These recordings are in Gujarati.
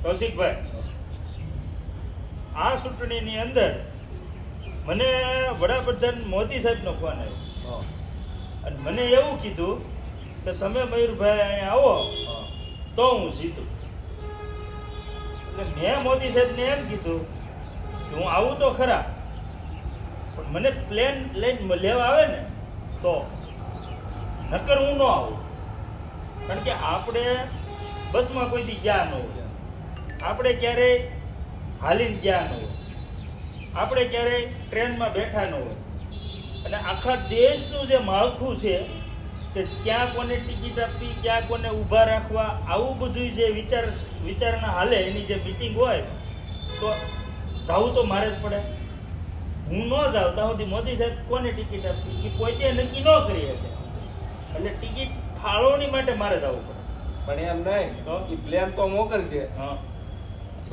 કૌશિકભાઈ, આ ચૂંટણીની અંદર મને વડાપ્રધાન મોદી સાહેબનો ફોન આવ્યો અને મને એવું કીધું કે તમે મયુરભાઈ અહીંયા આવો તો હું જીતું. એટલે મેં મોદી સાહેબને એમ કીધું કે હું આવું તો ખરા, પણ મને પ્લેન લઈને લેવા આવે ને તો, નકર હું ન આવું. કારણ કે આપણે બસમાં કોઈ દી ગયા ન હોય, આપણે ક્યારેય હાલીને ગયા ન હોય, આપણે ક્યારેય ટ્રેનમાં બેઠા ન હોય, અને આખા દેશનું જે માળખું છે કે ક્યાં કોને ટિકિટ આપવી, ક્યાં કોને ઊભા રાખવા, આવું બધું જે વિચારણા હાલે, એની જે મિટિંગ હોય તો જવું તો મારે જ પડે. હું ન જાઉં ત્યાં સુધી મોદી સાહેબ કોને ટિકિટ આપવી એ પોતે નક્કી ન કરી શકે, એટલે ટિકિટ ફાળવણી માટે મારે જવું પડે. પણ એમ નહીં, એ પ્લેન તો મોકલશે, હા,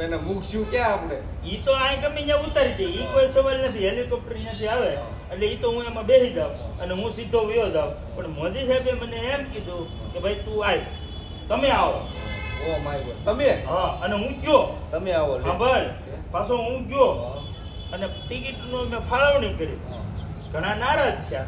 એને મૂકશું ક્યાં આપણે? ઈ તો આ ગમે ત્યાં ઉતારી દે, ઈ કોઈ સવાલ નથી. હેલિકોપ્ટર અહીંયાથી આવે એટલે ઈ તો હું એમાં બેસી જાઉં અને હું સીધો વયો જાઉં. પણ મોદી સાહેબે મને એમ કીધું કે ભાઈ તું આવ, તમે આવો. ઓ માય ગોડ, તમે? હા, અને હું ગયો. તમે આવો લે. હા બળ, પાછો હું ગયો અને ટિકિટનું મેં ફાળવણી કરી. ઘણા નારાજ છે,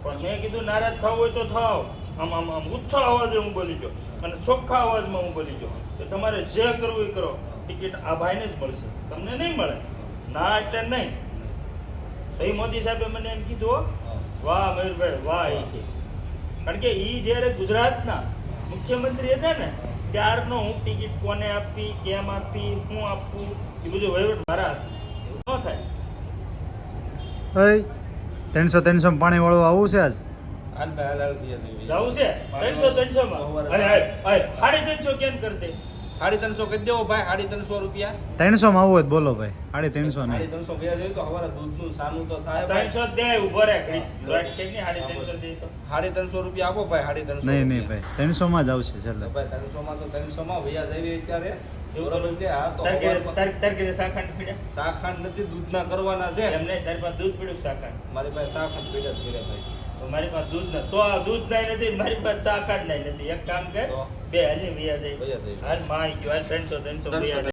પણ મેં કીધું નારાજ થવું હોય તો થાવ. આમ આમ આમ ઉચ્ચા અવાજે હું બોલી ગયો અને ચોખ્ખા અવાજમાં હું બોલી ગયો કે તમારે જે કરવું એ કરો, ટિકિટ આ ભાઈને જ મળશે, તમને નહીં મળે. ના એટલે નહીં. તો એ મોદી સાહેબે મને એમ કીધું, વાહ મયુરભાઈ વાહ. એ કે કારણ કે એ જ્યારે ગુજરાતના મુખ્યમંત્રી હતા ને ત્યારનો હું ટિકિટ કોને આપવી, કેમ આપવી, શું આપવું, એ બધું વહીવટ મારા હાથમાં ન થાય. 300 પાણી વાળું આવું છે આજ. હાલ ભાઈ હાલ દિયા છે. જવું છે 300 માં. અરે અરે 350 કેમ કરતે? 350 કરી દેવો ભાઈ, 350 રૂપિયા. 300 માં આવું હોય તો બોલો ભાઈ. 350 નહીં. 350 ગયા જોઈએ તો હવારે દૂધનું સાનું તો થાય. 300 દે, ઉભો રહે ઘડી. કેટલી 350 દે તો 350 રૂપિયા આપો ભાઈ. 350 નહીં નહીં ભાઈ, 300 માં જ આવશે. ચાલો ભાઈ 300 માં તો 300 માં વૈયા જઈએ અત્યારે. બરોબર છે. હા તો તાર ઘરે શાખાંડ પીડ્યા? શાખાંડ નથી, દૂધના કરવાના છે. એમ નહીં, તારી પાસે દૂધ પીડ્યું શાખાંડ? મારી પાસે શાખાંડ પીડા જ પીડે ભાઈ. તો મારી પાસે દૂધ ન તો આ દૂધ નાય નથી, મારી પાસે શાખાંડ નાય નથી. એક કામ કર, તો? બે હાલી વૈયા જાય. વૈયા જાય. હાલ માં આવી ગયો, હાલ 300 વૈયા જાય.